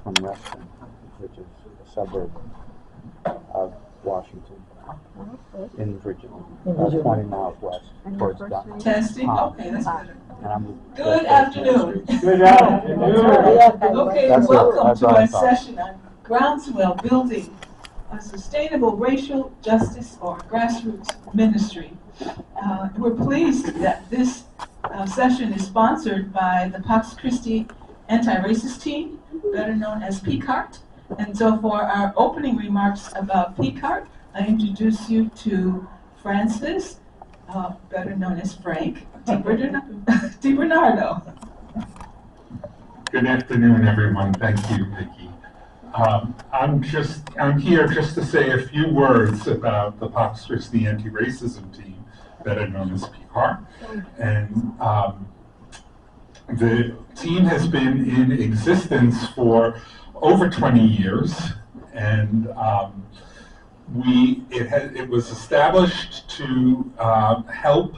from Reston, which is a suburb of Washington, in Virginia, 20 miles west towards Dock. Testing? Okay, that's better. And I'm Good afternoon. Good afternoon. Okay, That's welcome that's to what I our thought. session on Groundswell, building a sustainable racial justice or grassroots ministry. We're pleased that this session is sponsored by the Pax Christi anti-racist team, better known as PCART. And so for our opening remarks about PCART, I introduce you to Francis, better known as Frank, DiBernardo. Good afternoon, everyone. Thank you, Vicki. I'm here just to say a few words about the Pax Christi anti-racism team, better known as PCART. And the team has been in existence for over 20 years, and it was established to help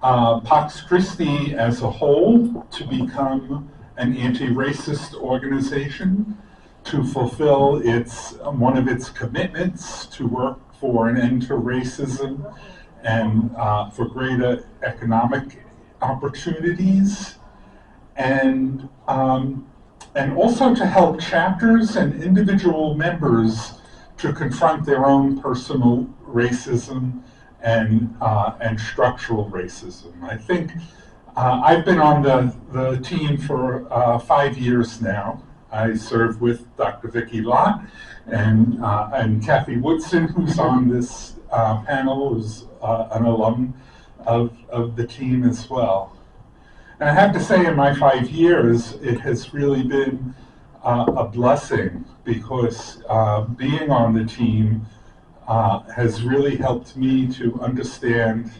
Pax Christi as a whole to become an anti-racist organization, to fulfill one of its commitments to work for an end to racism and for greater economic opportunities, and also to help chapters and individual members to confront their own personal racism and structural racism. I think I've been on the team for 5 years now. I serve with Dr. Vicki Lott and Cathy Woodson, who's on this panel, who's an alum of the team as well. And I have to say, in my 5 years, it has really been a blessing, because being on the team has really helped me to understand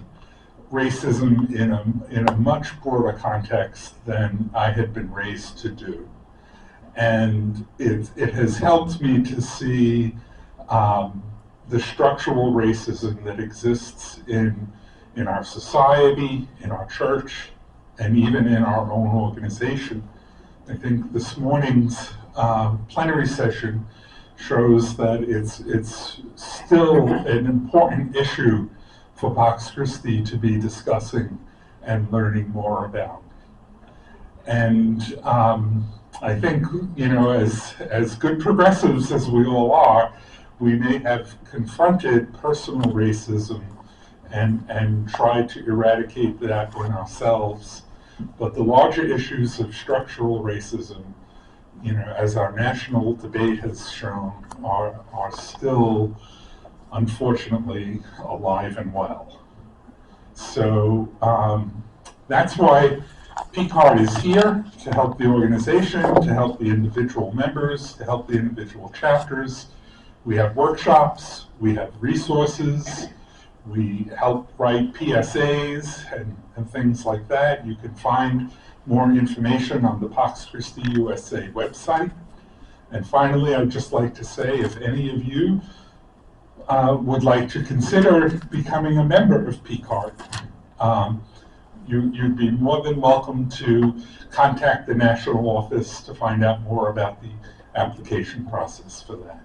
racism in a much broader context than I had been raised to do. And it has helped me to see the structural racism that exists in our society, in our church, and even in our own organization. I think this morning's plenary session shows that it's still an important issue for Pax Christi to be discussing and learning more about. And I think, as good progressives as we all are, we may have confronted personal racism and tried to eradicate that in ourselves. But the larger issues of structural racism, as our national debate has shown, are still, unfortunately, alive and well. So that's why PCART is here, to help the organization, to help the individual members, to help the individual chapters. We have workshops, we have resources, we help write PSAs and things like that. You can find more information on the Pax Christi USA website. And finally, I'd just like to say, if any of you would like to consider becoming a member of PCART, you'd be more than welcome to contact the national office to find out more about the application process for that.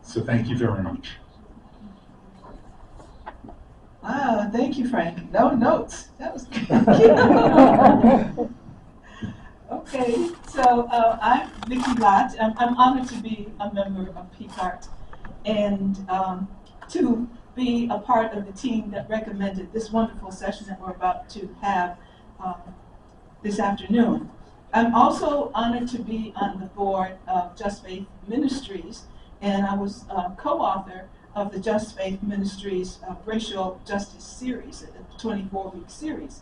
So thank you very much. Wow, thank you, Frank. No notes. That was Okay, so I'm Vicki Lott. I'm honored to be a member of PCART and to be a part of the team that recommended this wonderful session that we're about to have this afternoon. I'm also honored to be on the board of JustFaith Ministries, and I was co-author of the JustFaith Ministries Racial Justice Series, a 24-week series.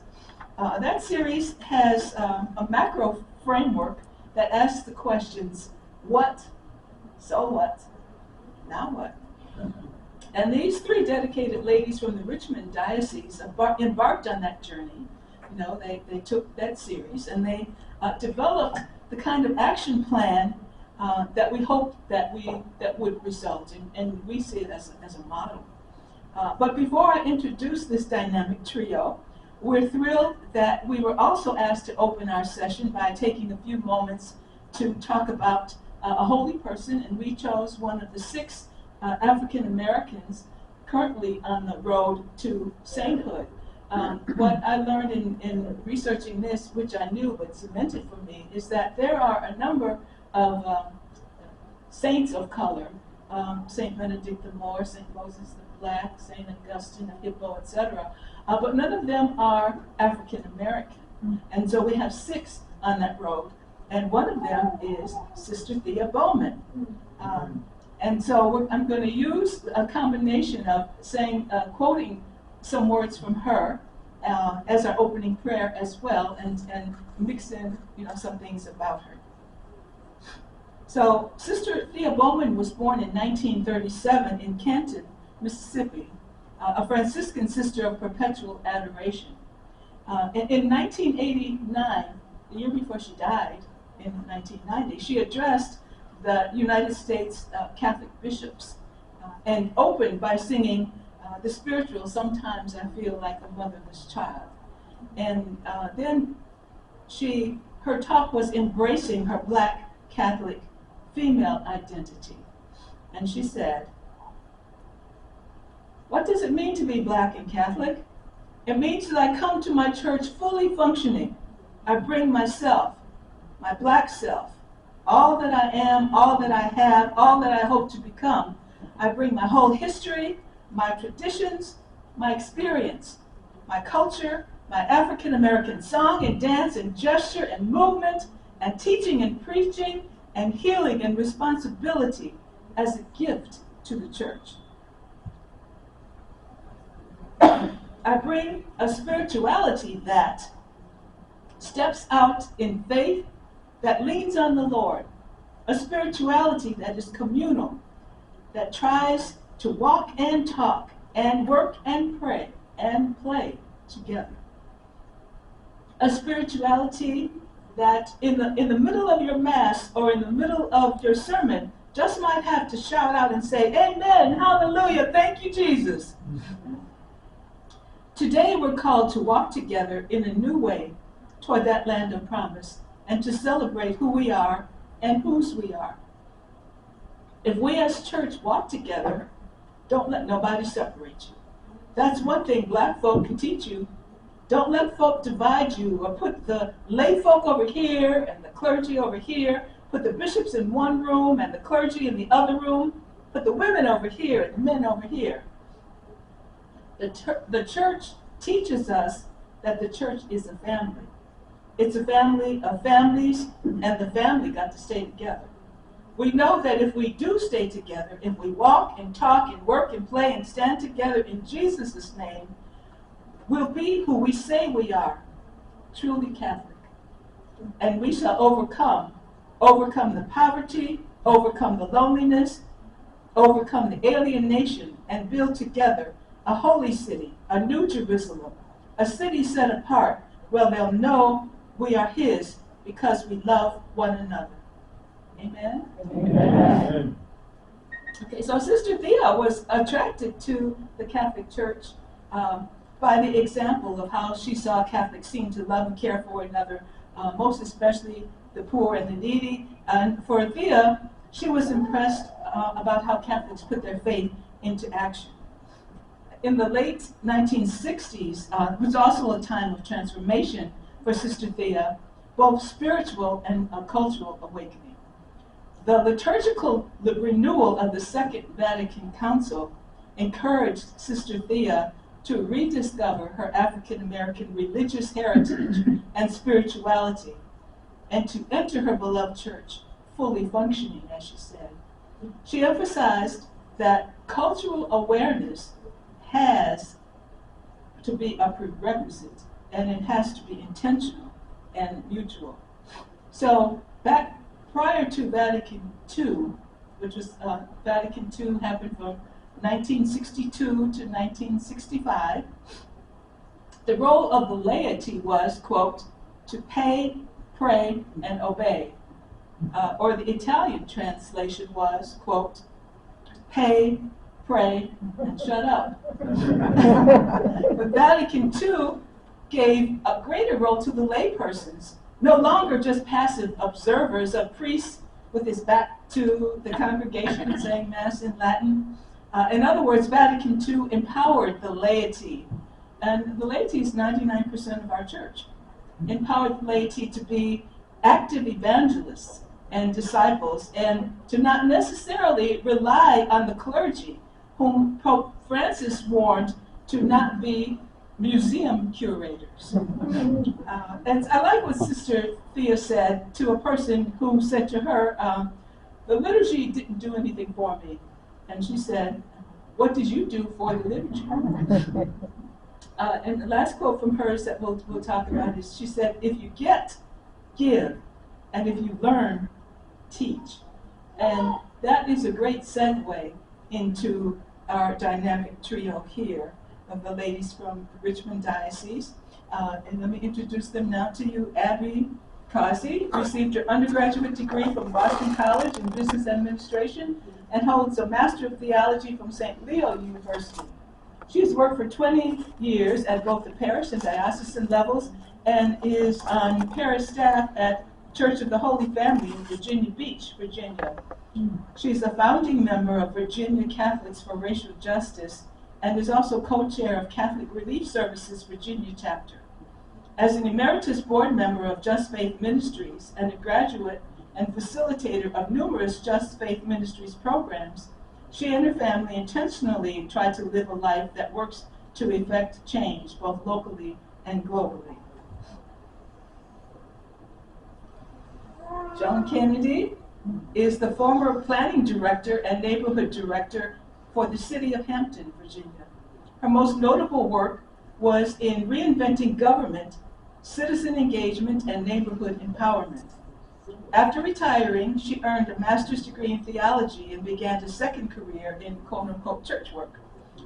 That series has a macro framework that asks the questions, what, so what, now what? And these three dedicated ladies from the Richmond Diocese embarked on that journey. They took that series and they developed the kind of action plan that we hoped that would result in, and we see it as a model. But before I introduce this dynamic trio, we're thrilled that we were also asked to open our session by taking a few moments to talk about a holy person, and we chose one of the 6 African Americans currently on the road to sainthood. What I learned in researching this, which I knew but cemented for me, is that there are a number of saints of color, Saint Benedict the Moor, Saint Moses the Black, Saint Augustine of Hippo, etc. But none of them are African American. And so we have 6 on that road, and one of them is Sister Thea Bowman. And so I'm going to use a combination of quoting some words from her as our opening prayer as well, and mix in some things about her. So Sister Thea Bowman was born in 1937 in Canton, Mississippi, a Franciscan sister of perpetual adoration. In 1989, the year before she died, in 1990, she addressed the United States Catholic bishops and opened by singing the spiritual, "Sometimes I Feel Like a Motherless Child." And then her talk was embracing her Black Catholic female identity. And she said, "What does it mean to be Black and Catholic? It means that I come to my church fully functioning. I bring myself, my Black self, all that I am, all that I have, all that I hope to become. I bring my whole history, my traditions, my experience, my culture, my African American song and dance and gesture and movement and teaching and preaching and healing and responsibility as a gift to the church. I bring a spirituality that steps out in faith, that leans on the Lord, a spirituality that is communal, that tries to walk and talk and work and pray and play together. A spirituality that in the middle of your mass or in the middle of your sermon just might have to shout out and say, amen, hallelujah, thank you, Jesus. Today we're called to walk together in a new way toward that land of promise and to celebrate who we are and whose we are. If we as church walk together, don't let nobody separate you. That's one thing Black folk can teach you. Don't let folk divide you or put the lay folk over here and the clergy over here, put the bishops in one room and the clergy in the other room, put the women over here and the men over here. The church teaches us that the church is a family. It's a family of families, and the family got to stay together. We know that if we do stay together, if we walk and talk and work and play and stand together in Jesus' name, we'll be who we say we are, truly Catholic. And we shall overcome the poverty, overcome the loneliness, overcome the alienation, and build together a holy city, a new Jerusalem, a city set apart where they'll know we are His because we love one another. Amen? Amen. Okay, so Sister Thea was attracted to the Catholic Church by the example of how she saw Catholics seem to love and care for one another, most especially the poor and the needy. And for Thea, she was impressed about how Catholics put their faith into action. In the late 1960s, it was also a time of transformation for Sister Thea, both spiritual and cultural awakening. The liturgical renewal of the Second Vatican Council encouraged Sister Thea to rediscover her African American religious heritage and spirituality, and to enter her beloved church fully functioning, as she said. She emphasized that cultural awareness has to be a prerequisite, and it has to be intentional and mutual. So back prior to Vatican II, which was Vatican II happened from 1962 to 1965, the role of the laity was, quote, to pay, pray, and obey. Or the Italian translation was, quote, pay, pray, and shut up. But Vatican II gave a greater role to the laypersons, no longer just passive observers of priests with his back to the congregation saying Mass in Latin. In other words, Vatican II empowered the laity, and the laity is 99% of our church, empowered the laity to be active evangelists and disciples, and to not necessarily rely on the clergy, whom Pope Francis warned to not be museum curators. And I like what Sister Thea said to a person who said to her, the liturgy didn't do anything for me. And she said, what did you do for the liturgy? And the last quote from hers that we'll talk about is, she said, if you get, give, and if you learn, teach. And that is a great segue into our dynamic trio here of the ladies from the Richmond Diocese. And let me introduce them now to you. Abby Causey received her undergraduate degree from Boston College in Business Administration and holds a Master of Theology from St. Leo University. She has worked for 20 years at both the parish and diocesan levels and is on parish staff at Church of the Holy Family in Virginia Beach, Virginia. She's a founding member of Virginia Catholics for Racial Justice and is also co-chair of Catholic Relief Services Virginia chapter. As an emeritus board member of JustFaith Ministries and a graduate and facilitator of numerous JustFaith Ministries programs, she and her family intentionally try to live a life that works to effect change both locally and globally. Joan Kennedy is the former planning director and neighborhood director for the city of Hampton, Virginia. Her most notable work was in reinventing government, citizen engagement, and neighborhood empowerment. After retiring, she earned a master's degree in theology and began a second career in quote-unquote church work,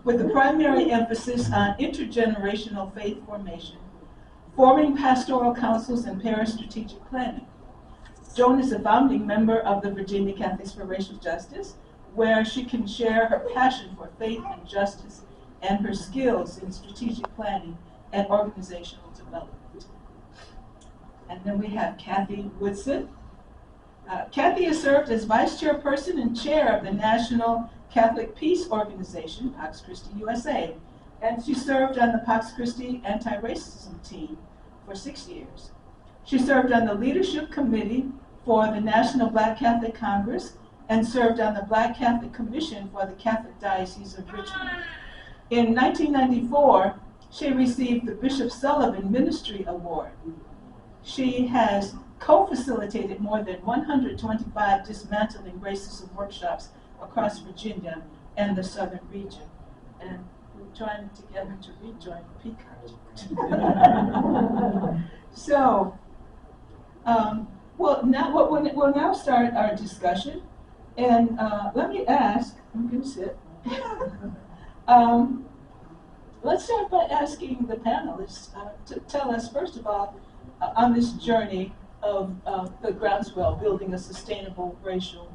with a primary emphasis on intergenerational faith formation, forming pastoral councils and parish strategic planning. Joan is a founding member of the Virginia Catholics for Racial Justice, where she can share her passion for faith and justice and her skills in strategic planning and organizational development. And then we have Cathy Woodson. Cathy has served as vice chairperson and chair of the National Catholic Peace Organization, Pax Christi USA, and she served on the Pax Christi anti-racism team for 6 years. She served on the leadership committee for the National Black Catholic Congress and served on the Black Catholic Commission for the Catholic Diocese of Richmond. In 1994, she received the Bishop Sullivan Ministry Award. She has co-facilitated more than 125 dismantling racism workshops across Virginia and the southern region. And we're trying to get her to rejoin PCART. So, we'll now start our discussion. And let me ask, I'm going to sit. Let's start by asking the panelists to tell us, first of all, on this journey of the Groundswell, building a sustainable racial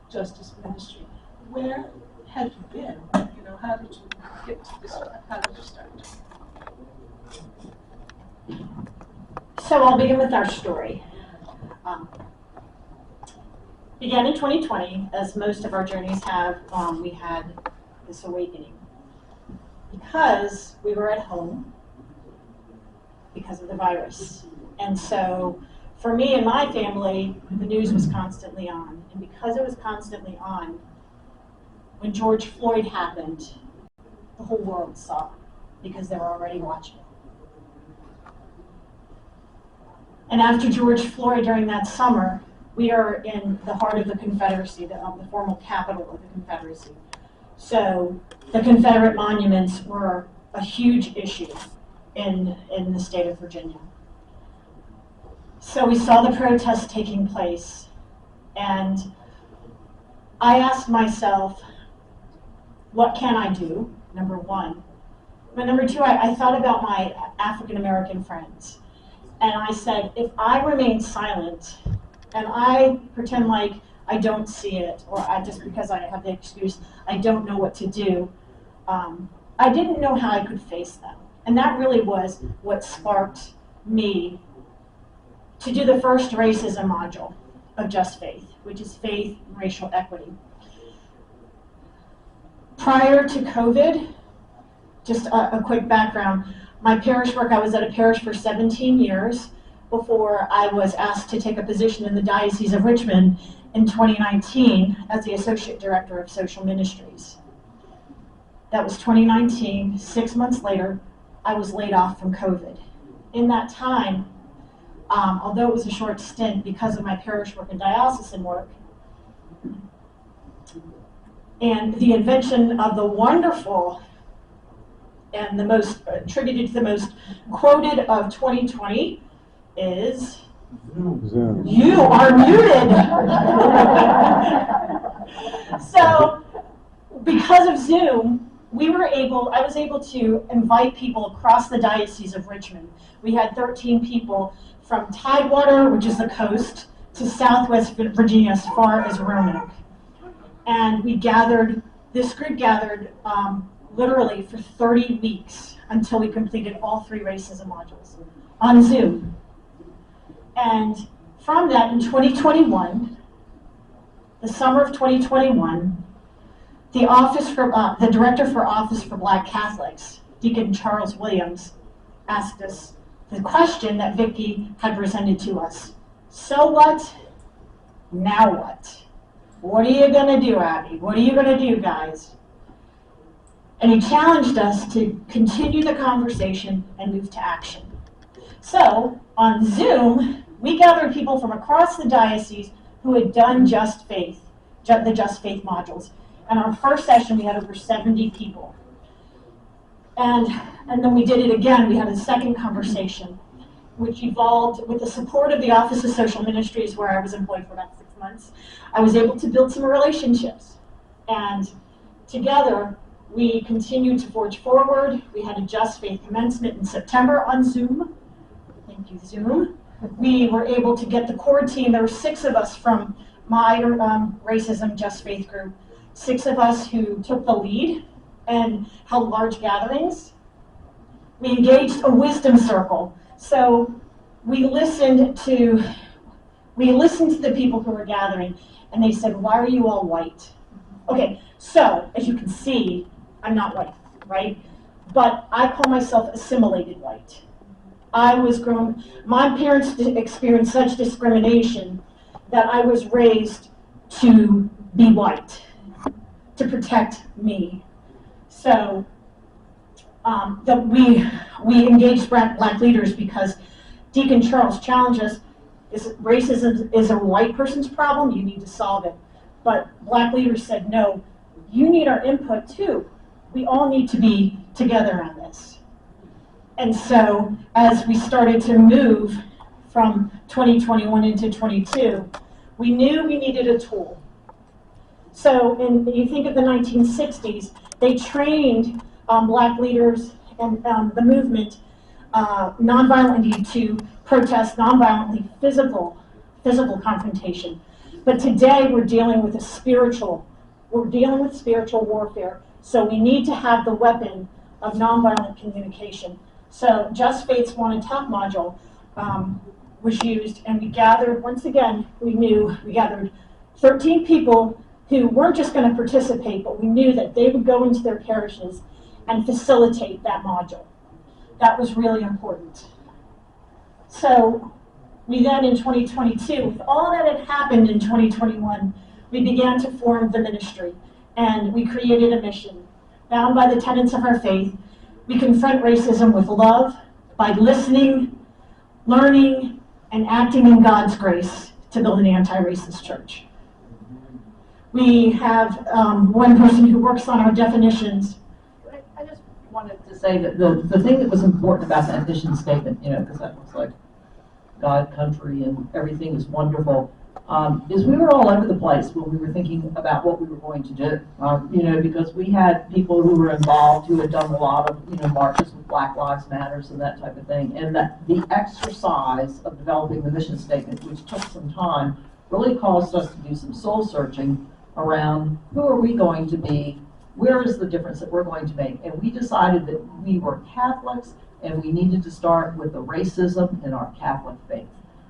justice ministry. Where have you been? You know, how did you get to this? How did you start? So I'll begin with our story. Began in 2020, as most of our journeys have. We had this awakening because we were at home because of the virus. And so for me and my family, the news was constantly on. And because it was constantly on, when George Floyd happened, the whole world saw it because they were already watching. And after George Floyd, during that summer, we are in the heart of the Confederacy, the formal capital of the Confederacy. So the Confederate monuments were a huge issue in the state of Virginia. So we saw the protests taking place, and I asked myself, what can I do, number one? But number two, I thought about my African American friends. And I said, if I remain silent and I pretend like I don't see it, or just because I have the excuse, I don't know what to do, I didn't know how I could face them. And that really was what sparked me to do the first racism module. of JustFaith, which is faith and racial equity. Prior to COVID, just a quick background, my parish work, I was at a parish for 17 years before I was asked to take a position in the Diocese of Richmond in 2019 as the Associate Director of Social Ministries. That was 2019. 6 months later, I was laid off from COVID. In that time, although it was a short stint because of my parish work and diocesan work, and the invention of the wonderful and the most attributed to the most quoted of 2020 is Zoom. You are muted. So, because of Zoom, I was able to invite people across the Diocese of Richmond. We had 13 people from Tidewater, which is the coast, to Southwest Virginia as far as Roanoke. And this group gathered literally for 30 weeks until we completed all 3 racism modules on Zoom. And from that, in 2021, the summer of 2021, the Director for Office for Black Catholics, Deacon Charles Williams, asked us the question that Vicki had presented to us. So what? Now what? What are you going to do, Abby? What are you going to do, guys? And he challenged us to continue the conversation and move to action. So, on Zoom, we gathered people from across the diocese who had done JustFaith, the JustFaith modules. And our first session, we had over 70 people. And then we did it again. We had a second conversation, which evolved with the support of the Office of Social Ministries, where I was employed for about 6 months. I was able to build some relationships. And together, we continued to forge forward. We had a JustFaith commencement in September on Zoom. Thank you, Zoom. We were able to get the core team. There were 6 of us from my racism JustFaith group, 6 of us who took the lead and held large gatherings. We engaged a wisdom circle. So we listened to the people who were gathering, and they said, "Why are you all white?" Okay, so as you can see, I'm not white, right? But I call myself assimilated white. My parents experienced such discrimination that I was raised to be white, to protect me. So we engaged black leaders because Deacon Charles challenged us, racism is a white person's problem, you need to solve it. But black leaders said, no, you need our input too. We all need to be together on this. And so as we started to move from 2021 into 22, we knew we needed a tool. So you think of the 1960s, they trained black leaders and the movement nonviolently to protest nonviolently physical confrontation. But today we're dealing with spiritual warfare. So we need to have the weapon of nonviolent communication. So JustFaith's One and Talk module was used, and we gathered, once again, we gathered 13 people who weren't just going to participate, but we knew that they would go into their parishes and facilitate that module. That was really important. So we then, in 2022, with all that had happened in 2021, we began to form the ministry, and we created a mission. Bound by the tenets of our faith, we confront racism with love by listening, learning, and acting in God's grace to build an anti-racist church. We have one person who works on our definitions. I just wanted to say that the thing that was important about that mission statement, because that was like God, country, and everything is wonderful, is we were all over the place when we were thinking about what we were going to do. Because we had people who were involved who had done a lot of, marches with Black Lives Matters and that type of thing. And that the exercise of developing the mission statement, which took some time, really caused us to do some soul searching around who are we going to be, where is the difference that we're going to make. And we decided that we were Catholics and we needed to start with the racism in our Catholic faith.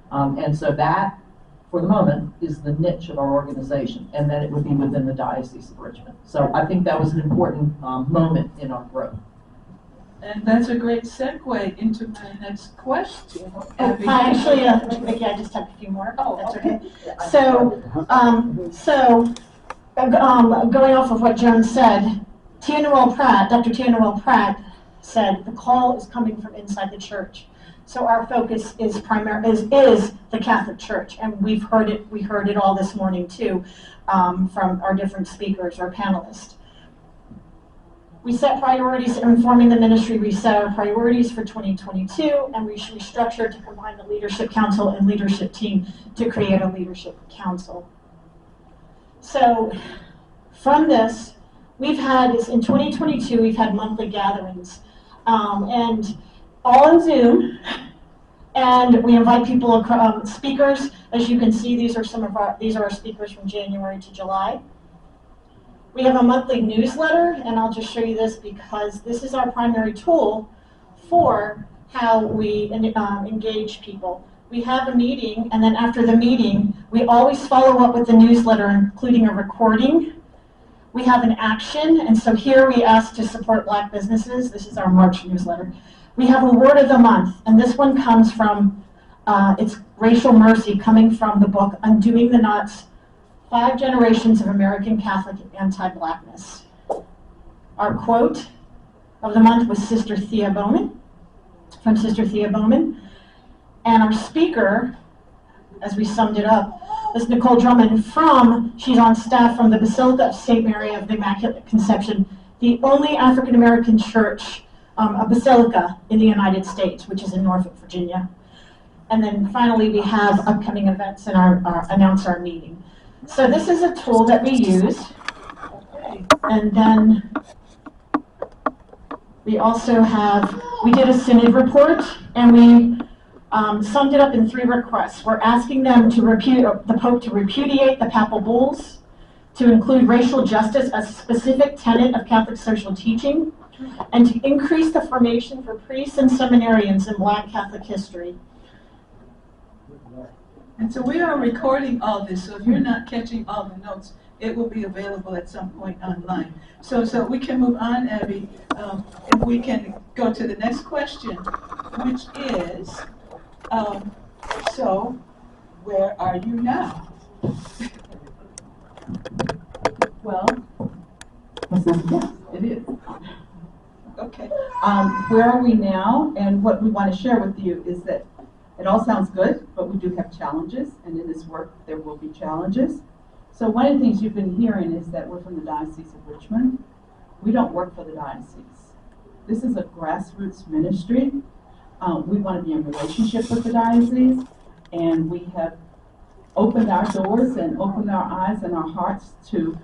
And so that for the moment, is the niche of our organization, and that it would be within the Diocese of Richmond. So I think that was an important moment in our growth. And that's a great segue into my next question. Actually, Vicki, I just have a few more. Oh, That's okay. okay. So, going off of what Joan said, Dr. Tianawell Pratt said the call is coming from inside the church. So our focus is the Catholic Church, and we heard it all this morning too, from our different speakers, our panelists. We set priorities in forming the ministry. We set our priorities for 2022, and we restructured to combine the leadership council and leadership team to create a leadership council. So from this, in 2022, we've had monthly gatherings, and all on Zoom, and we invite people, speakers. As you can see, these are our speakers from January to July. We have a monthly newsletter, and I'll just show you this because this is our primary tool for how we engage people. We have a meeting, and then after the meeting, we always follow up with the newsletter, including a recording. We have an action, and so here we ask to support Black businesses. This is our March newsletter. We have a word of the month, and this one comes from, it's Racial Mercy, coming from the book Undoing the Knots, 5 Generations of American Catholic Anti-Blackness. Our quote of the month was Sister Thea Bowman, from Sister Thea Bowman. And our speaker, as we summed it up, was Nicole Drummond she's on staff from the Basilica of St. Mary of the Immaculate Conception, the only African-American church, a basilica in the United States, which is in Norfolk, Virginia. And then finally, we have upcoming events and announce our meeting. So this is a tool that we use. And then we also we did a synod report, and we summed it up in 3 requests. We're asking them the Pope to repudiate the papal bulls, to include racial justice as a specific tenet of Catholic social teaching, and to increase the formation for priests and seminarians in Black Catholic history. And so we are recording all this, so if you're not catching all the notes, it will be available at some point online. So we can move on, Abby. If we can go to the next question, which is, so where are you now? Well, yes, it is. Okay. Where are we now? And what we want to share with you is that it all sounds good, but we do have challenges, and in this work there will be challenges. So one of the things you've been hearing is that we're from the Diocese of Richmond. We don't work for the diocese. This is a grassroots ministry. We want to be in relationship with the diocese, and we have opened our doors and opened our eyes and our hearts to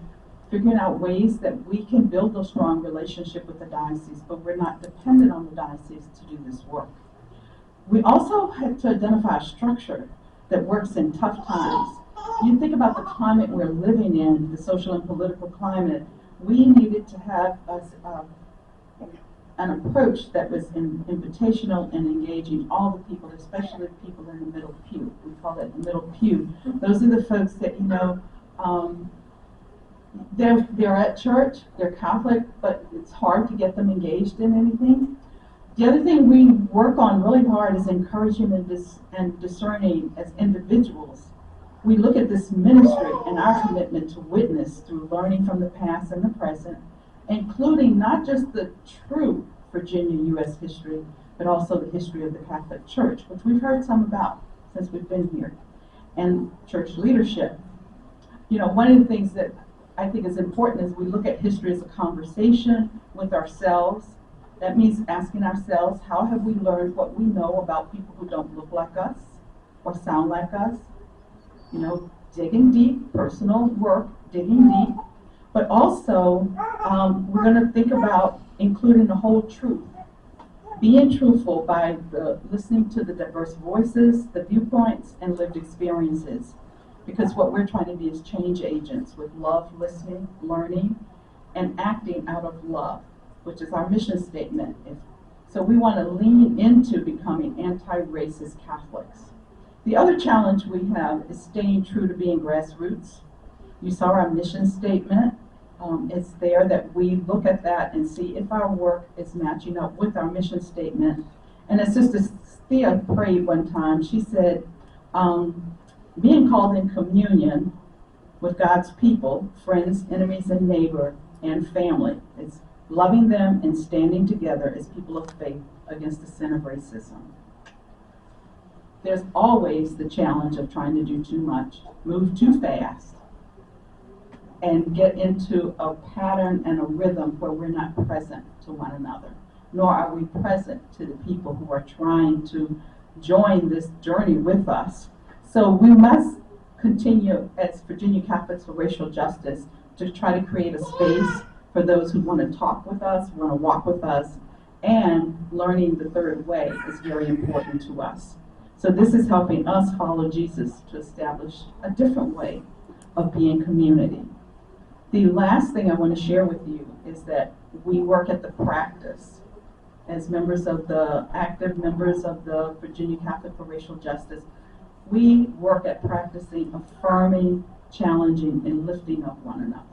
figuring out ways that we can build a strong relationship with the diocese, but we're not dependent on the diocese to do this work. We also had to identify a structure that works in tough times. You think about the climate we're living in, the social and political climate, we needed to have an approach that was invitational and engaging all the people, especially the people in the middle pew. We call it the middle pew. Those are the folks that, they're at church, they're Catholic, but it's hard to get them engaged in anything. The other thing we work on really hard is encouraging and discerning as individuals. We look at this ministry and our commitment to witness through learning from the past and the present, including not just the true Virginia U.S. history, but also the history of the Catholic Church, which we've heard some about since we've been here, and church leadership. One of the things that I think is important is we look at history as a conversation with ourselves. That means asking ourselves, how have we learned what we know about people who don't look like us or sound like us? Digging deep, personal work, digging deep. But also, we're going to think about including the whole truth. Being truthful by listening to the diverse voices, the viewpoints, and lived experiences. Because what we're trying to be is change agents with love, listening, learning, and acting out of love, which is our mission statement. So we want to lean into becoming anti-racist Catholics. The other challenge we have is staying true to being grassroots. You saw our mission statement. It's there that we look at that and see if our work is matching up with our mission statement. And as Sister Thea prayed one time, she said, being called in communion with God's people, friends, enemies, and neighbor, and family. It's loving them and standing together as people of faith against the sin of racism. There's always the challenge of trying to do too much, move too fast, and get into a pattern and a rhythm where we're not present to one another, nor are we present to the people who are trying to join this journey with us. So we must continue as Virginia Catholics for Racial Justice to try to create a space for those who want to talk with us, want to walk with us, and learning the third way is very important to us. So this is helping us follow Jesus to establish a different way of being community. The last thing I want to share with you is that we work at the practice as members of the active members of the Virginia Catholic for Racial Justice. We work at practicing affirming, challenging, and lifting up one another.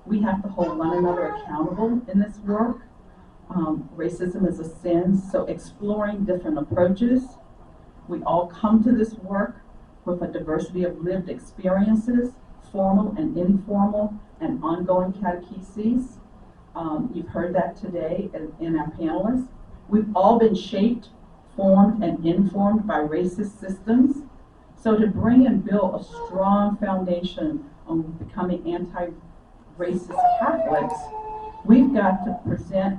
We have to hold one another accountable in this work. Racism is a sin, so exploring different approaches. We all come to this work with a diversity of lived experiences, formal and informal, and ongoing catecheses. You've heard that today in our panelists. We've all been shaped, formed, and informed by racist systems. So to bring and build a strong foundation on becoming anti-racist Catholics, we've got to present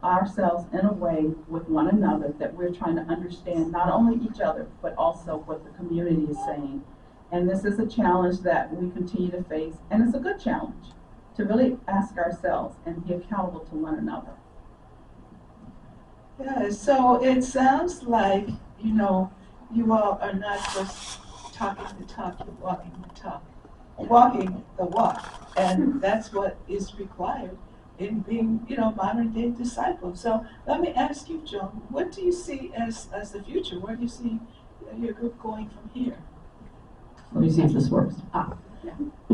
ourselves in a way with one another that we're trying to understand not only each other, but also what the community is saying. And this is a challenge that we continue to face, and it's a good challenge to really ask ourselves and be accountable to one another. Yeah, so it sounds like, you all are not just talking the talk, you're walking the talk, walking the walk. And that's what is required in being, modern day disciples. So let me ask you, Joan, what do you see as the future? Where do you see your group going from here? Let me see if this works.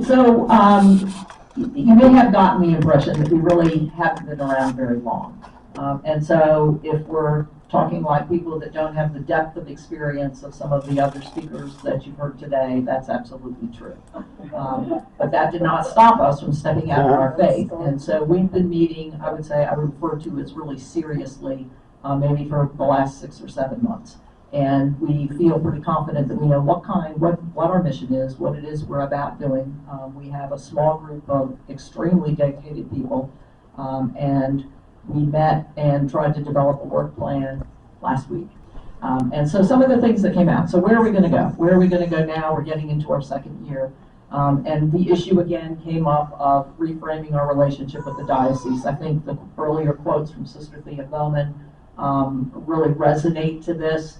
So you may have gotten the impression that we really haven't been around very long. And so if we're talking like people that don't have the depth of experience of some of the other speakers that you've heard today, that's absolutely true. But that did not stop us from stepping out of our faith. And so we've been meeting, I would say, I would refer to as really seriously, maybe for the last 6 or 7 months. And we feel pretty confident that we know what our mission is, what it is we're about doing. We have a small group of extremely dedicated people, and we met and tried to develop a work plan last week. And so some of the things that came out. So where are we going to go? Where are we going to go now? We're getting into our 2nd year. And the issue again came up of reframing our relationship with the diocese. I think the earlier quotes from Sister Thea Bowman really resonate to this.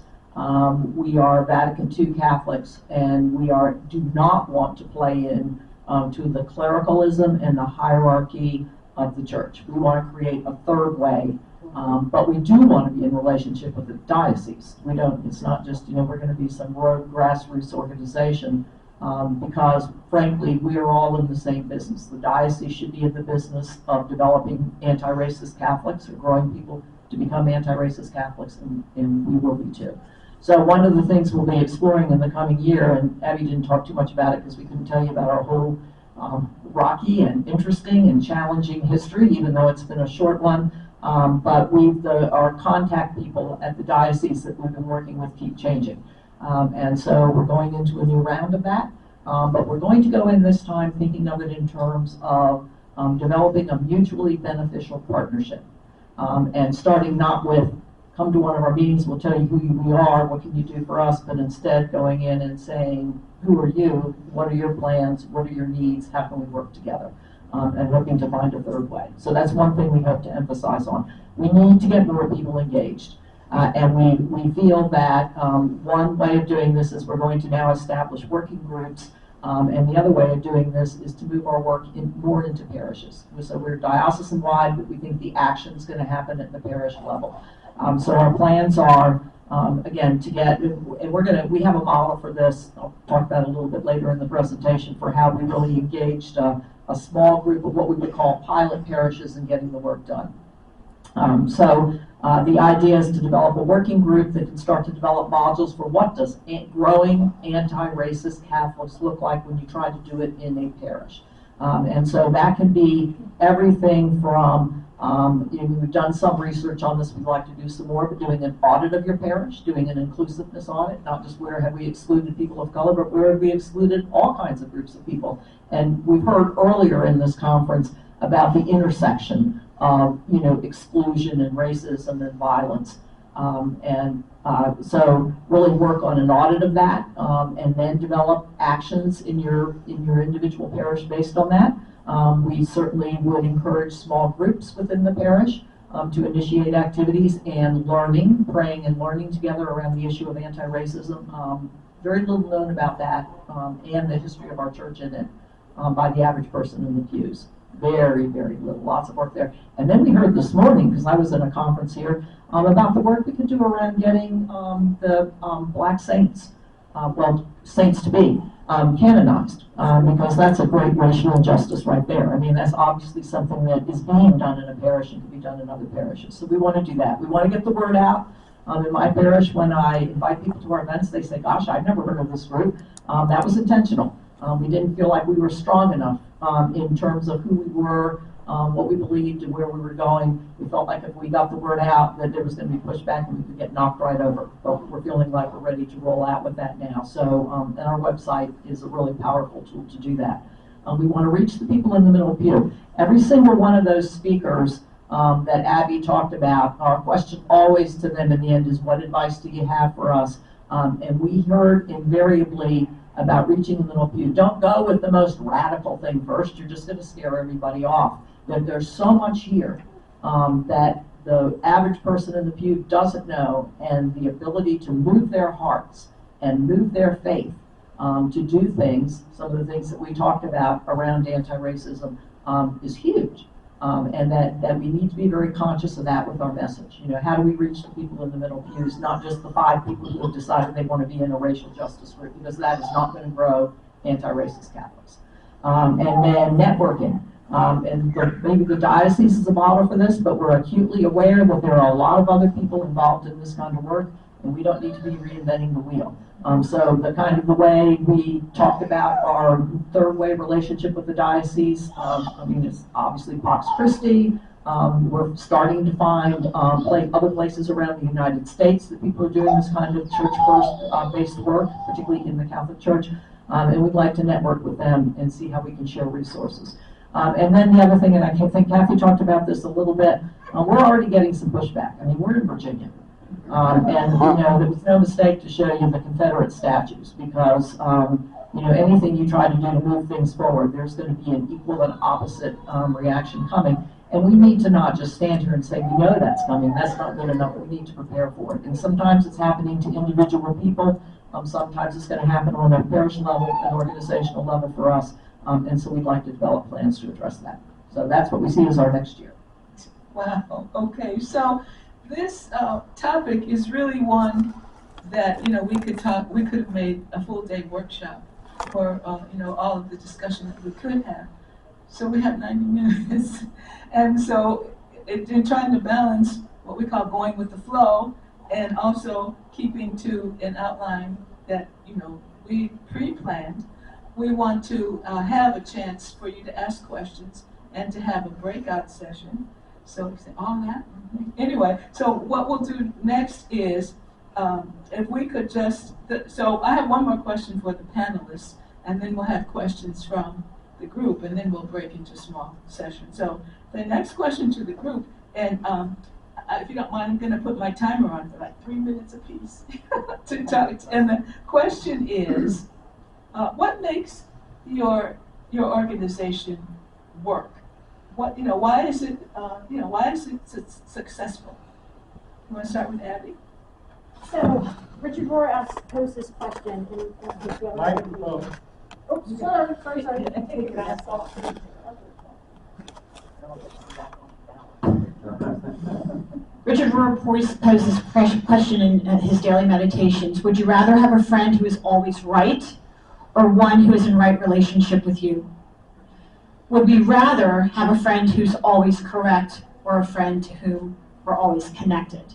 We are Vatican II Catholics, and we do not want to play in to the clericalism and the hierarchy of the church. We want to create a third way, but we do want to be in relationship with the diocese. It's not just, we're going to be some rogue grassroots organization, because frankly, we are all in the same business. The diocese should be in the business of developing anti-racist Catholics or growing people to become anti-racist Catholics, and we will be too. So one of the things we'll be exploring in the coming year, and Abby didn't talk too much about it because we couldn't tell you about our whole rocky and interesting and challenging history, even though it's been a short one. But our contact people at the diocese that we've been working with keep changing. And so we're going into a new round of that. But we're going to go in this time thinking of it in terms of developing a mutually beneficial partnership. And starting not with, come to one of our meetings, we'll tell you who we are, what can you do for us, but instead going in and saying, who are you, what are your plans, what are your needs, how can we work together, and looking to find a third way. So that's one thing we hope to emphasize on. We need to get more people engaged. And we feel that one way of doing this is we're going to now establish working groups, and the other way of doing this is to move our work more into parishes. So we're diocesan-wide, but we think the action is going to happen at the parish level. So our plans are, again, to get, and we have a model for this. I'll talk about it a little bit later in the presentation for how we really engaged a small group of what we would call pilot parishes in getting the work done. The idea is to develop a working group that can start to develop modules for what does growing anti-racist Catholics look like when you try to do it in a parish. And so that can be everything from, we've done some research on this, we'd like to do some more, but doing an audit of your parish, doing an inclusiveness audit, not just where have we excluded people of color, but where have we excluded all kinds of groups of people. And we've heard earlier in this conference about the intersection of, exclusion and racism and violence. So really work on an audit of that, and then develop actions in your individual parish based on that. We certainly would encourage small groups within the parish to initiate activities and praying and learning together around the issue of anti-racism. Very little known about that and the history of our church in it by the average person in the pews. Very, very little, lots of work there. And then we heard this morning, because I was in a conference here, about the work we could do around getting the black saints, saints to be, canonized, because that's a great racial injustice right there. I mean, that's obviously something that is being done in a parish and can be done in other parishes. So we want to do that. We want to get the word out. In my parish, when I invite people to our events, they say, gosh, I've never heard of this group. That was intentional. We didn't feel like we were strong enough in terms of who we were, what we believed, and where we were going. We felt like if we got the word out that there was going to be pushback and we could get knocked right over. But we're feeling like we're ready to roll out with that now. So, and our website is a really powerful tool to do that. We want to reach the people in the middle pew. Every single one of those speakers that Abby talked about, our question always to them in the end is, what advice do you have for us? And we heard invariably about reaching the middle pew. Don't go with the most radical thing first. You're just going to scare everybody off. That there's so much here that the average person in the pew doesn't know, and the ability to move their hearts and move their faith to do things, some of the things that we talked about around anti-racism is huge. And that we need to be very conscious of that with our message. How do we reach the people in the middle pews, not just the 5 people who have decided they want to be in a racial justice group, because that is not going to grow anti-racist Catholics. And then networking. Maybe the diocese is a model for this, but we're acutely aware that there are a lot of other people involved in this kind of work, and we don't need to be reinventing the wheel. So the way we talked about our third way relationship with the diocese, it's obviously Pax Christi. We're starting to find other places around the United States that people are doing this kind of church-based work, particularly in the Catholic Church, and we'd like to network with them and see how we can share resources. And then the other thing, and I think Cathy talked about this a little bit, we're already getting some pushback. I mean, we're in Virginia. And there was no mistake to show you the Confederate statues, because anything you try to do to move things forward, there's going to be an equal and opposite reaction coming. And we need to not just stand here and say, we know that's coming, that's not good enough, we need to prepare for it. And sometimes it's happening to individual people, sometimes it's going to happen on a parish level, an organizational level for us, and so we'd like to develop plans to address that. So that's what we see as our next year. Wow, okay, so this topic is really one that we could have made a full day workshop for all of the discussion that we could have. So we have 90 minutes, and so in trying to balance what we call going with the flow, and also keeping to an outline that we pre-planned, we want to have a chance for you to ask questions and to have a breakout session. So all that. Anyway, so what we'll do next is, if we could just, so I have one more question for the panelists, and then we'll have questions from the group, and then we'll break into small sessions. So the next question to the group, and if you don't mind, I'm going to put my timer on for like 3 minutes apiece to talk. And the question is, what makes your organization work? Why is it successful? You want to start with Abby? So, Richard Rohr posed this question. Microphone. Oops, sorry. Richard Rohr posed this question in his daily meditations. Would you rather have a friend who is always right or one who is in right relationship with you? Would we rather have a friend who's always correct or a friend to whom we're always connected?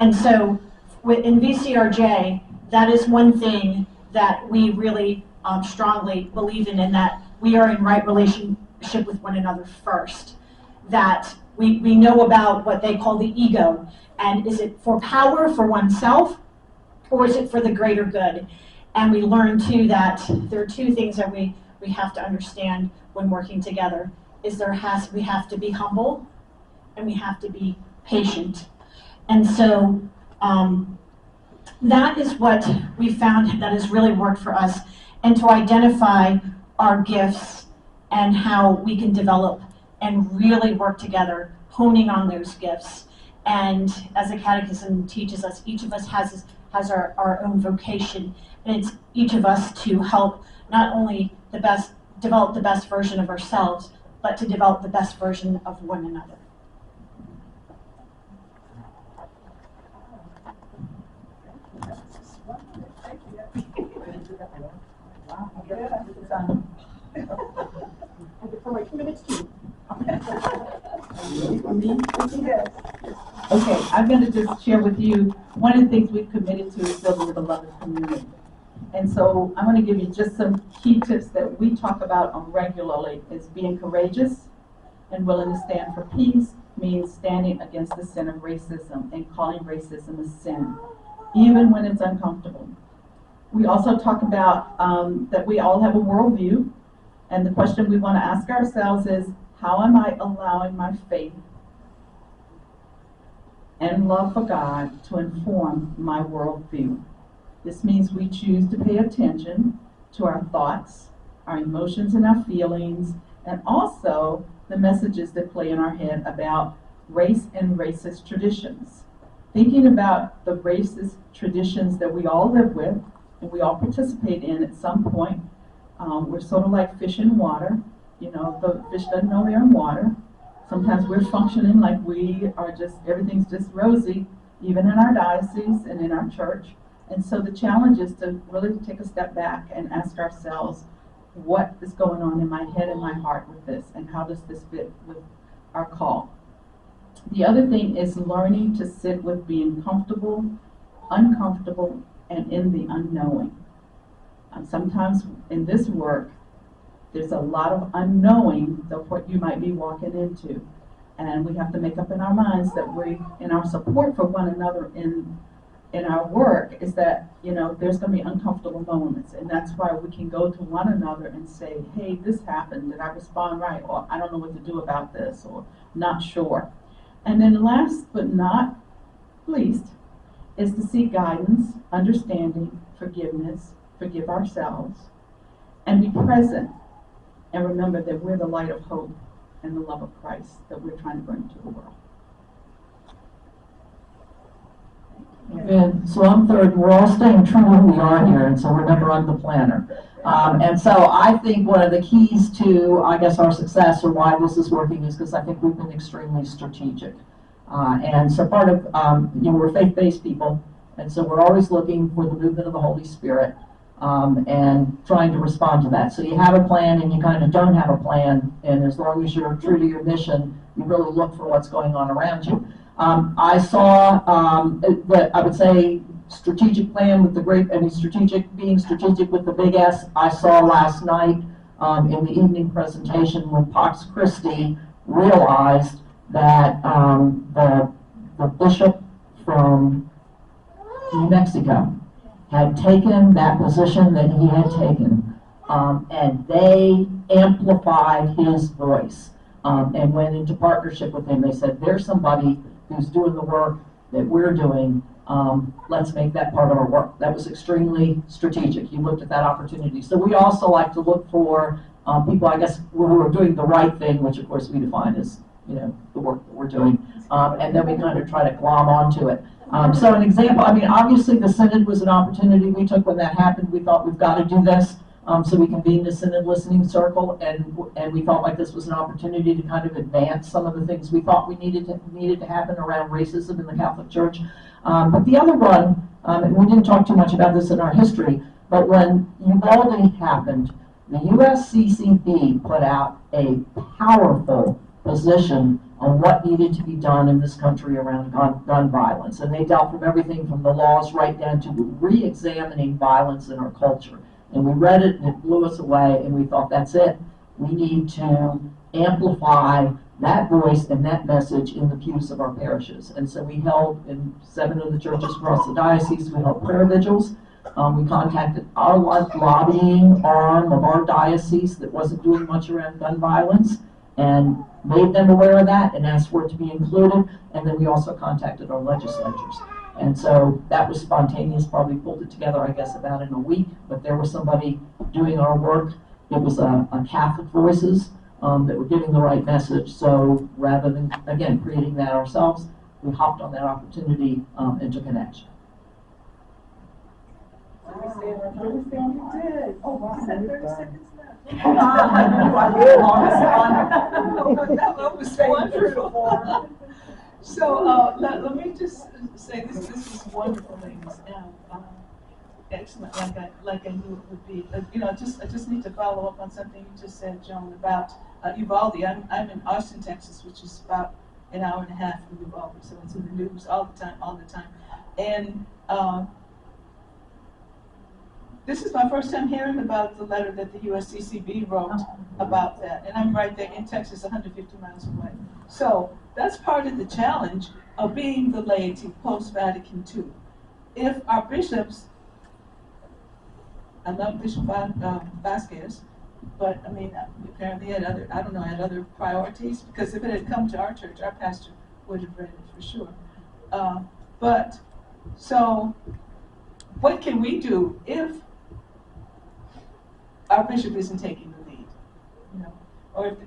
And so in VCRJ, that is one thing that we really strongly believe in that we are in right relationship with one another first. That we know about what they call the ego, and is it for power for oneself, or is it for the greater good? And we learn too that there are two things that we have to understand when working together, is we have to be humble, and we have to be patient. And so that is what we found that has really worked for us, and to identify our gifts and how we can develop and really work together, honing on those gifts. And as the Catechism teaches us, each of us has our own vocation, and it's each of us to help not only develop the best version of ourselves, but to develop the best version of one another. Okay, I'm going to just share with you, one of the things we've committed to is building a beloved community. And so I'm going to give you just some key tips that we talk about on regularly. Is being courageous and willing to stand for peace means standing against the sin of racism and calling racism a sin, even when it's uncomfortable. We also talk about that we all have a worldview, and the question we want to ask ourselves is, how am I allowing my faith and love for God to inform my worldview? This means we choose to pay attention to our thoughts, our emotions, and our feelings, and also the messages that play in our head about race and racist traditions. Thinking about the racist traditions that we all live with and we all participate in at some point. We're sort of like fish in water. You know, the fish doesn't know they're in water. Sometimes we're functioning like we are everything's just rosy, even in our diocese and in our church. And so the challenge is to really take a step back and ask ourselves, what is going on in my head and my heart with this, and how does this fit with our call? The other thing is learning to sit with being comfortable, uncomfortable, and in the unknowing. Sometimes in this work, there's a lot of unknowing of what you might be walking into. And we have to make up in our minds that in our support for one another in our work, is that, you know, there's going to be uncomfortable moments. And that's why we can go to one another and say, hey, this happened, did I respond right? Or I don't know what to do about this, or not sure. And then last but not least is to seek guidance, understanding, forgiveness, forgive ourselves, and be present. And remember that we're the light of hope and the love of Christ that we're trying to bring to the world. And so I'm third, we're all staying true to who we are here, and so remember I'm the planner. And so I think one of the keys to, I guess, our success, or why this is working, is because I think we've been extremely strategic. And so part of, we're faith-based people, and so we're always looking for the movement of the Holy Spirit, and trying to respond to that. So you have a plan and you kind of don't have a plan, and as long as you're true to your mission, you really look for what's going on around you. I saw I would say strategic plan with the great, being strategic with the big S. I saw last night in the evening presentation when Pax Christi realized that the bishop from New Mexico had taken that position that he had taken, and they amplified his voice and went into partnership with him. They said, there's somebody who's doing the work that we're doing, let's make that part of our work. That was extremely strategic. He looked at that opportunity. So we also like to look for people, I guess, who are doing the right thing, which of course we define as, the work that we're doing, and then we kind of try to glom onto it. So an example, obviously the Synod was an opportunity we took when that happened. We thought we've got to do this. So we convened a synod listening circle, and we felt like this was an opportunity to kind of advance some of the things we thought we needed to happen around racism in the Catholic Church. But the other one, and we didn't talk too much about this in our history, but when Uvalde happened, the USCCB put out a powerful position on what needed to be done in this country around gun violence. And they dealt from everything from the laws right down to re-examining violence in our culture. And we read it and it blew us away, and we thought, that's it. We need to amplify that voice and that message in the pews of our parishes. And so we held, in 7 of the churches across the diocese, we held prayer vigils. We contacted our lobbying arm of our diocese that wasn't doing much around gun violence and made them aware of that and asked for it to be included. And then we also contacted our legislatures. And so that was spontaneous, probably pulled it together, I guess, about in a week. But there was somebody doing our work. It was a Catholic Voices that were giving the right message. So rather than, again, creating that ourselves, we hopped on that opportunity and took an action. Oh, wow. 30 seconds left. That was wonderful. So let me just say this is wonderful, ladies. Excellent, like I knew it would be. I just need to follow up on something you just said, Joan, about Uvalde. I'm in Austin, Texas, which is about an hour and a half from Uvalde, so it's in the news all the time. And this is my first time hearing about the letter that the USCCB wrote about that. And I'm right there in Texas, 150 miles away. So that's part of the challenge of being the laity post-Vatican II. If our bishops, I love Bishop Vasquez, but I mean, apparently had other priorities, because if it had come to our church, our pastor would have read it for sure. But so what can we do if our bishop isn't taking the lead,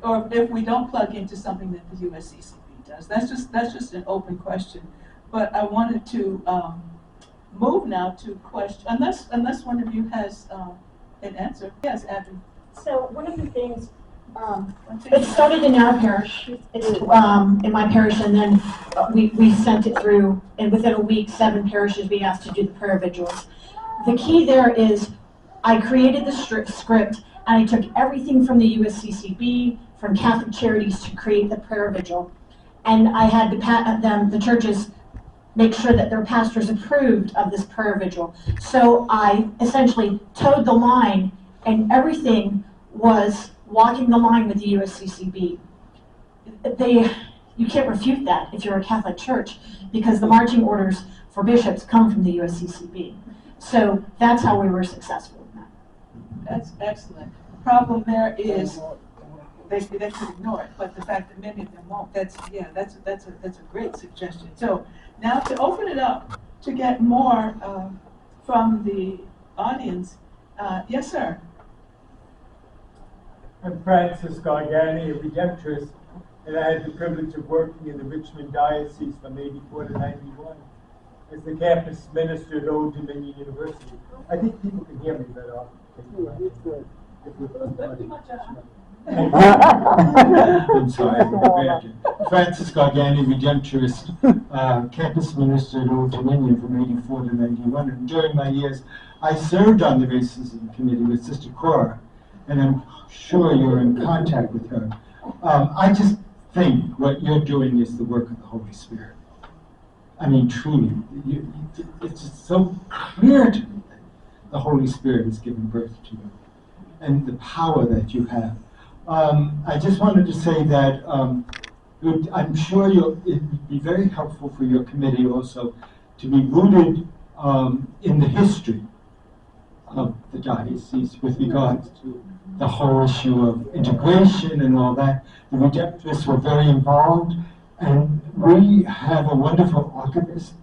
or if we don't plug into something that the USCCB does? That's just an open question. But I wanted to move now to question, unless one of you has an answer. Yes, Abby. So one of the things, it started in our parish, it's in my parish, and then we sent it through, and within a week, 7 parishes we asked to do the prayer vigils. The key there is, I created the script, and I took everything from the USCCB, from Catholic Charities to create the prayer vigil. And I had the churches make sure that their pastors approved of this prayer vigil. So I essentially towed the line, and everything was walking the line with the USCCB. You can't refute that if you're a Catholic church, because the marching orders for bishops come from the USCCB. So that's how we were successful in that. That's excellent. The problem there is they could ignore it, but the fact that many of them won't, that's a great suggestion. So now to open it up to get more from the audience. Yes, sir. I'm Francis Gargani, a Redemptorist, and I had the privilege of working in the Richmond Diocese from '84 to '91 as the campus minister at Old Dominion University. I think people can hear me better. I'm sorry. Francis Gargani, Redemptorist, campus minister at Old Dominion from '84 to '91. And during my years, I served on the racism committee with Sister Cora, and I'm sure you're in contact with her. I just think what you're doing is the work of the Holy Spirit. I mean, truly, it's just so clear to me that the Holy Spirit has given birth to you, and the power that you have. I just wanted to say that I'm sure it would be very helpful for your committee also to be rooted in the history of the diocese with regards to the whole issue of integration and all that. The Redemptorists were very involved, and we have a wonderful archivist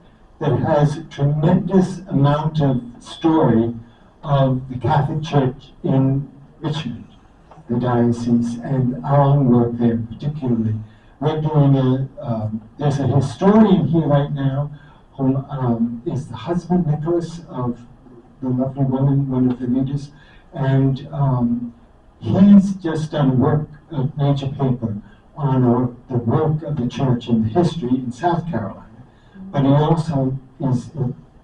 that has a tremendous amount of story of the Catholic Church in Richmond, the diocese, and our own work there particularly. We're doing there's a historian here right now who is the husband, Nicholas, of the lovely woman, one of the leaders, And he's just done a major paper on the work of the church in the history in South Carolina. But he also is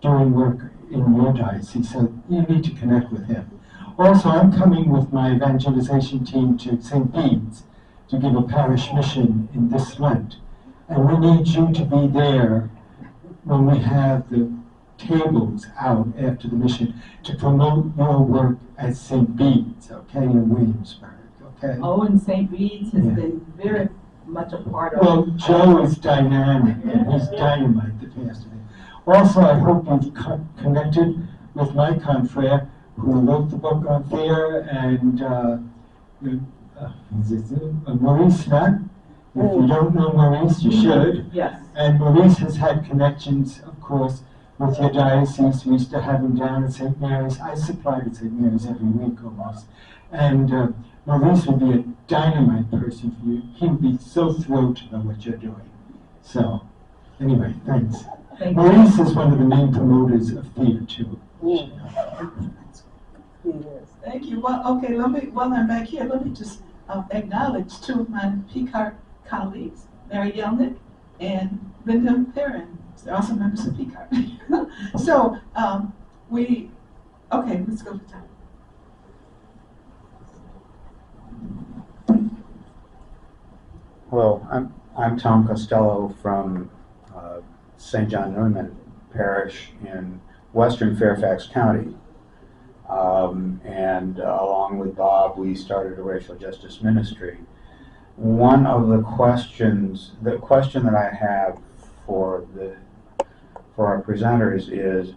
doing work in your diocese, so you need to connect with him. Also, I'm coming with my evangelization team to St. Bede's to give a parish mission in this Lent. And we need you to be there when we have the tables out after the mission to promote your work at St. Bede's, okay, in Williamsburg, okay? Oh, and St. Bede's has been very much a part of. Well, Joe is dynamic, and he's dynamite, the pastor. Also, I hope you've connected with my confrère who wrote the book on fear, and Maurice Nutt. If you don't know Maurice, you should. Yes. And Maurice has had connections, of course, with your diocese. We used to have him down at St. Mary's. I supplied at St. Mary's every week almost. And Maurice would be a dynamite person for you. He would be so thrilled to know what you're doing. So, anyway, thanks. Thank you. Maurice is one of the main promoters of theater, too. Thank you. Well, okay, while I'm back here, let me just acknowledge two of my PCART colleagues, Mary Yelnick and Linda Perrin. They're also members of PCART. So, okay, let's go for time. Hello, I'm Tom Costello from St. John Neumann Parish in western Fairfax County. And along with Bob, we started a racial justice ministry. One of the question that I have for our presenters is,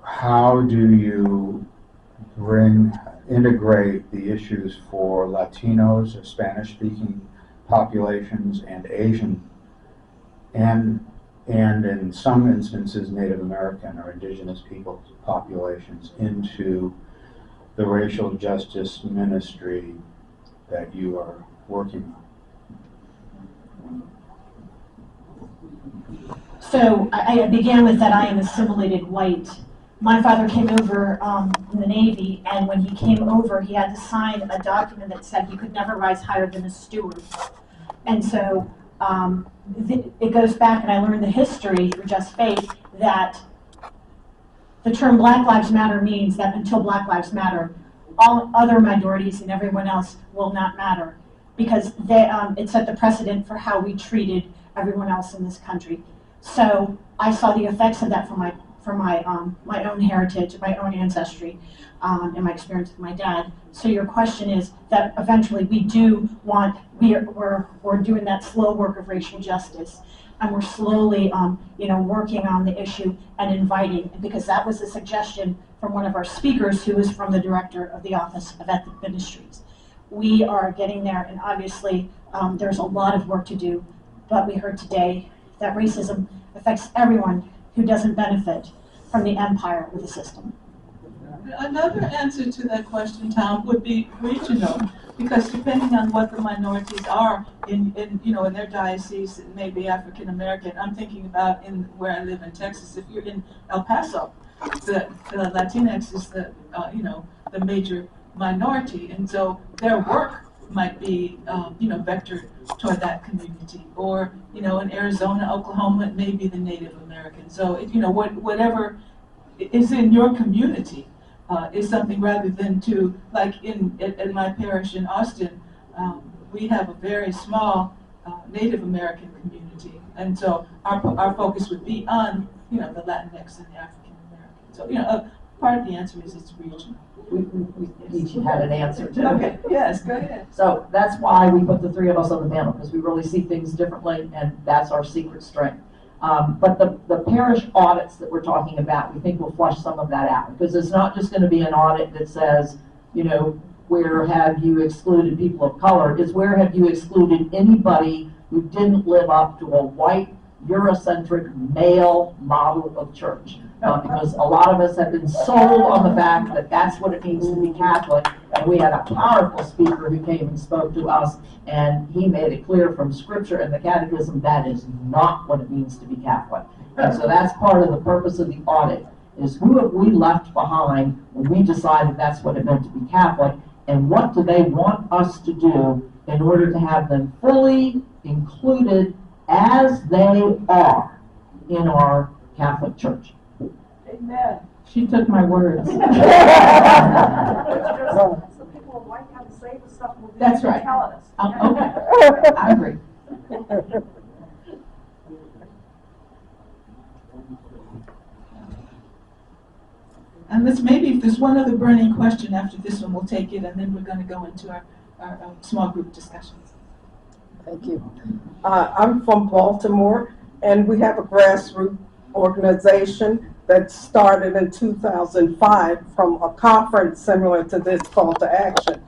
how do you integrate the issues for Latinos or Spanish-speaking populations and Asian and in some instances Native American or indigenous people populations into the racial justice ministry that you are working on? So I began with that I am assimilated white. My father came over in the Navy, and when he came over, he had to sign a document that said he could never rise higher than a steward. And so it goes back, and I learned the history through JustFaith that the term Black Lives Matter means that until Black Lives Matter, all other minorities and everyone else will not matter, because it set the precedent for how we treated everyone else in this country. So I saw the effects of that from my own heritage, my own ancestry, and my experience with my dad. So your question is that eventually we're doing that slow work of racial justice, and we're slowly working on the issue and inviting, because that was a suggestion from one of our speakers who is from the director of the Office of Ethnic Ministries. We are getting there, and obviously there's a lot of work to do, but we heard today that racism affects everyone who doesn't benefit from the empire or the system. Another answer to that question, Tom, would be regional, because depending on what the minorities are in their diocese, it may be African American. I'm thinking about where I live in Texas. If you're in El Paso, the Latinx is the major minority, and so their work might be vectored toward that community, or in Arizona, Oklahoma, it may be the Native American. So whatever is in your community is something, rather than to, like in my parish in Austin, we have a very small Native American community, and so our focus would be on the Latinx and the African American. So part of the answer is it's regional. We each had an answer too. Okay, yes, go ahead. So that's why we put the three of us on the panel, because we really see things differently, and that's our secret strength. But the parish audits that we're talking about, we think will flush some of that out, because it's not just going to be an audit that says, where have you excluded people of color? It's where have you excluded anybody who didn't live up to a white, Eurocentric, male model of church. Because a lot of us have been sold on the fact that that's what it means to be Catholic, and we had a powerful speaker who came and spoke to us, and he made it clear from Scripture and the Catechism that is not what it means to be Catholic. And so that's part of the purpose of the audit, is who have we left behind when we decided that's what it meant to be Catholic, and what do they want us to do in order to have them fully included as they are in our Catholic Church. Amen. She took my words. Some people would like how to say the stuff will be That's right. telling us. Okay, I agree. And maybe if there's one other burning question after this one, we'll take it, and then we're going to go into our small group discussions. Thank you. I'm from Baltimore, and we have a grassroots organization that started in 2005 from a conference similar to this call to action.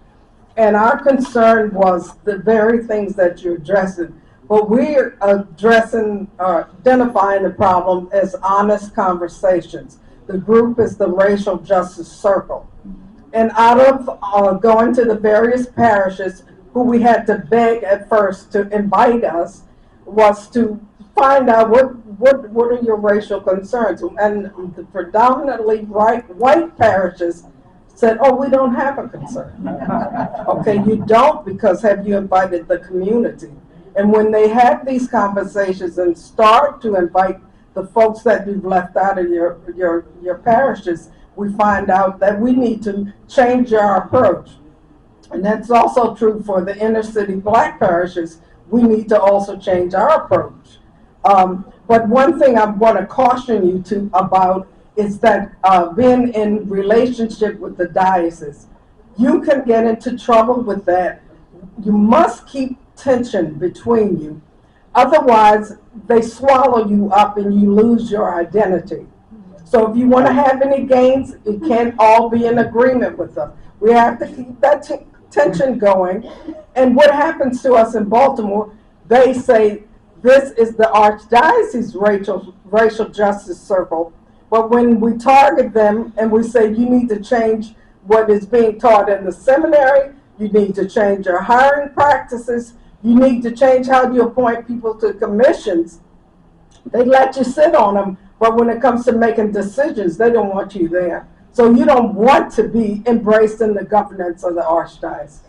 And our concern was the very things that you're addressing. But we're addressing, identifying the problem as honest conversations. The group is the Racial Justice Circle. And out of going to the various parishes, who we had to beg at first to invite us, was to find out what are your racial concerns. And the predominantly white parishes said, oh, we don't have a concern. Okay, you don't, because have you invited the community? And when they have these conversations and start to invite the folks that you've left out of your parishes, we find out that we need to change our approach. And that's also true for the inner city black parishes. We need to also change our approach. But one thing I want to caution you about is that being in relationship with the diocese, you can get into trouble with that. You must keep tension between you. Otherwise, they swallow you up and you lose your identity. So if you want to have any gains, it can't all be in agreement with them. We have to keep that tension going. And what happens to us in Baltimore, they say, this is the Archdiocese Racial Justice Circle. But when we target them and we say, you need to change what is being taught in the seminary, you need to change your hiring practices, you need to change how you appoint people to commissions, they let you sit on them, but when it comes to making decisions, they don't want you there. So you don't want to be embraced in the governance of the Archdiocese.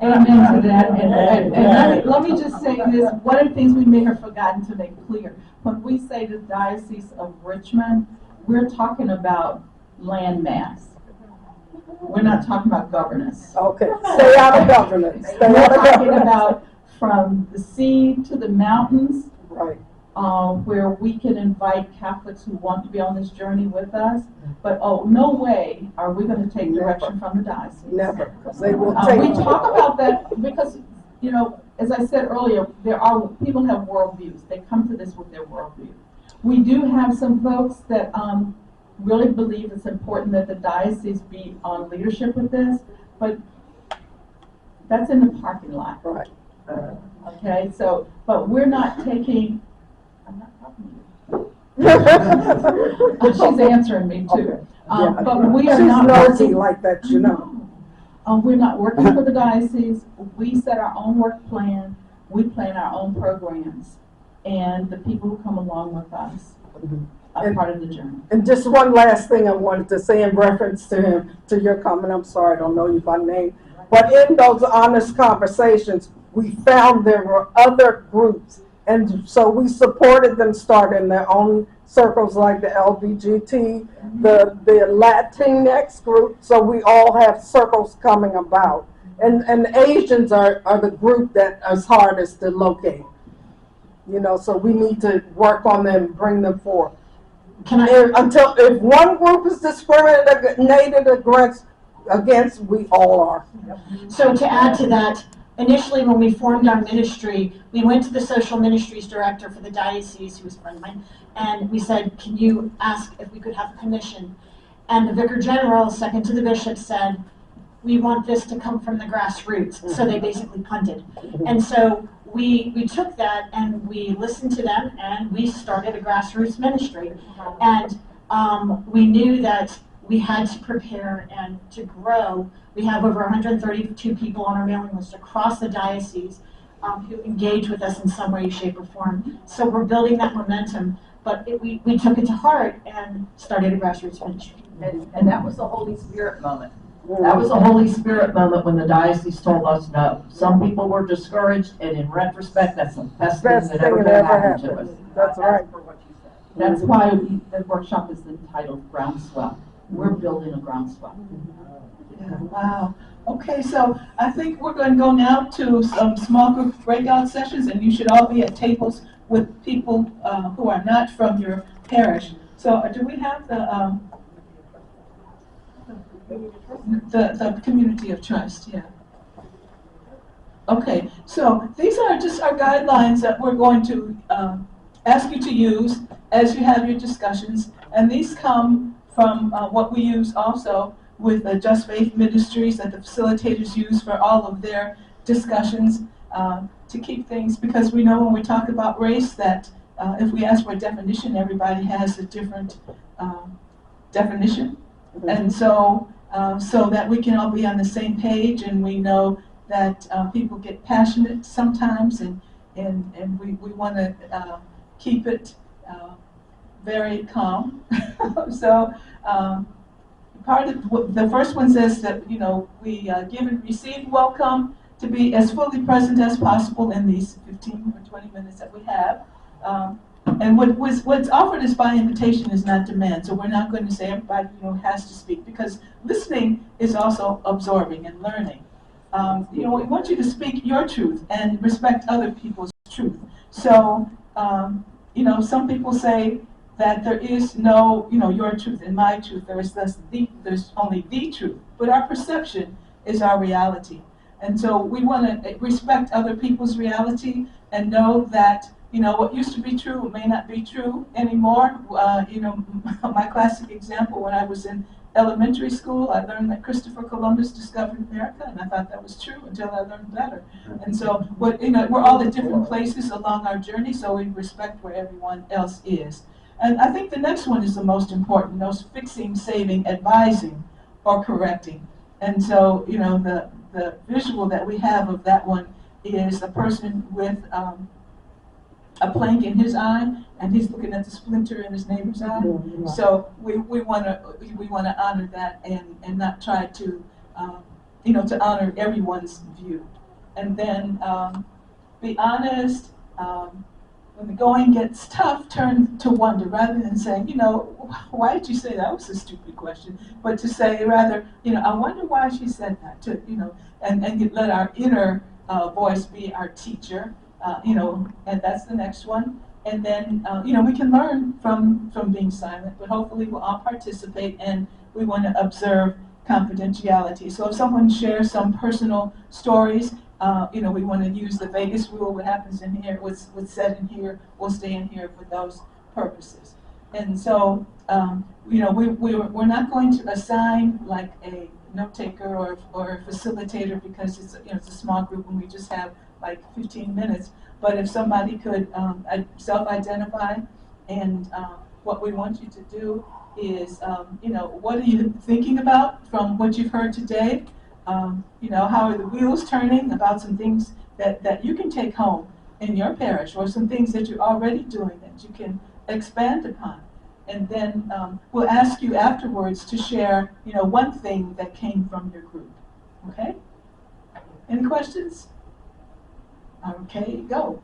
Amen to that. And let me just say this. One of the things we may have forgotten to make clear, when we say the Diocese of Richmond, we're talking about land mass. We're not talking about governance. Okay, stay out of governance. Stay We're out of talking governance. about from the sea to the mountains, Right. where we can invite Catholics who want to be on this journey with us. But no way are we going to take direction from the diocese. Never, because they will take. We talk about that because, as I said earlier, people have worldviews. They come to this with their worldview. We do have some folks that really believe it's important that the diocese be on leadership with this, but that's in the parking lot. Right. Okay, so, but we're not taking, I'm not talking to you. She's answering me too. Yeah. But we are She's not nosy working, like that, you know. we're not working for the diocese. We set our own work plan. We plan our own programs. And the people who come along with us are part of the journey. And just one last thing I wanted to say in reference to your comment. I'm sorry, I don't know you by name. But in those honest conversations, we found there were other groups. And so we supported them starting their own circles like the LBGT, the Latinx group. So we all have circles coming about. And Asians are the group that is hardest to locate. So we need to work on them, bring them forth. If one group is discriminated against, we all are. So to add to that, initially when we formed our ministry, we went to the social ministries director for the diocese, who was a friend of mine, and we said, can you ask if we could have a commission? And the vicar general, second to the bishop, said, we want this to come from the grassroots. So they basically punted. And so we took that and we listened to them and we started a grassroots ministry. And we knew that we had to prepare and to grow. We have over 132 people on our mailing list across the diocese who engage with us in some way, shape, or form. So we're building that momentum. but we took it to heart and started a grassroots ministry. And that was the Holy Spirit moment. That was a Holy Spirit moment when the diocese told us no. Some people were discouraged, and in retrospect, that's the best thing that ever could have happened to us. That's right. For what you said. That's why the workshop is entitled Groundswell. We're building a groundswell. Yeah, wow. Okay, so I think we're going to go now to some small group breakout sessions, and you should all be at tables with people who are not from your parish. So do we have the community of trust? Yeah. Okay, so these are just our guidelines that we're going to ask you to use as you have your discussions, and these come from what we use also with the JustFaith ministries that the facilitators use for all of their discussions to keep things, because we know when we talk about race that if we ask for a definition, everybody has a different definition. And so so that we can all be on the same page, and we know that people get passionate sometimes, and we want to keep it very calm. So part of the first one says that, you know, we give and receive welcome to be as fully present as possible in these 15 or 20 minutes that we have. And what's offered is by invitation, is not demand. So we're not going to say everybody, you know, has to speak, because listening is also absorbing and learning. You know, we want you to speak your truth and respect other people's truth. So, you know, some people say that there is no, you know, your truth and my truth. There's only the truth. But our perception is our reality. And so we want to respect other people's reality and know that, you know, what used to be true may not be true anymore. You know, my classic example, when I was in elementary school, I learned that Christopher Columbus discovered America, and I thought that was true until I learned better. And so, you know, we're all at different places along our journey, so we respect where everyone else is. And I think the next one is the most important, those fixing, saving, advising, or correcting. And so, you know, the visual that we have of that one is a person with a plank in his eye, and he's looking at the splinter in his neighbor's eye. So we want to honor that and not try to, you know, to honor everyone's view. And then be honest. When the going gets tough, turn to wonder rather than saying, you know, why did you say that? That was a stupid question. But to say rather, you know, I wonder why she said that. To, you know, and let our inner voice be our teacher. You know, and that's the next one. And then, you know, we can learn from being silent, but hopefully we'll all participate, and we want to observe confidentiality. So if someone shares some personal stories, you know, we want to use the Vegas rule. What happens in here, what's said in here, will stay in here for those purposes. And so, you know, we're not going to assign like a note taker or a facilitator, because it's, you know, it's a small group and we just have like 15 minutes. But if somebody could self-identify, and what we want you to do is, you know, what are you thinking about from what you've heard today? You know, how are the wheels turning about some things that you can take home in your parish, or some things that you're already doing that you can expand upon. And then we'll ask you afterwards to share, you know, one thing that came from your group. Okay? Any questions? Okay, go.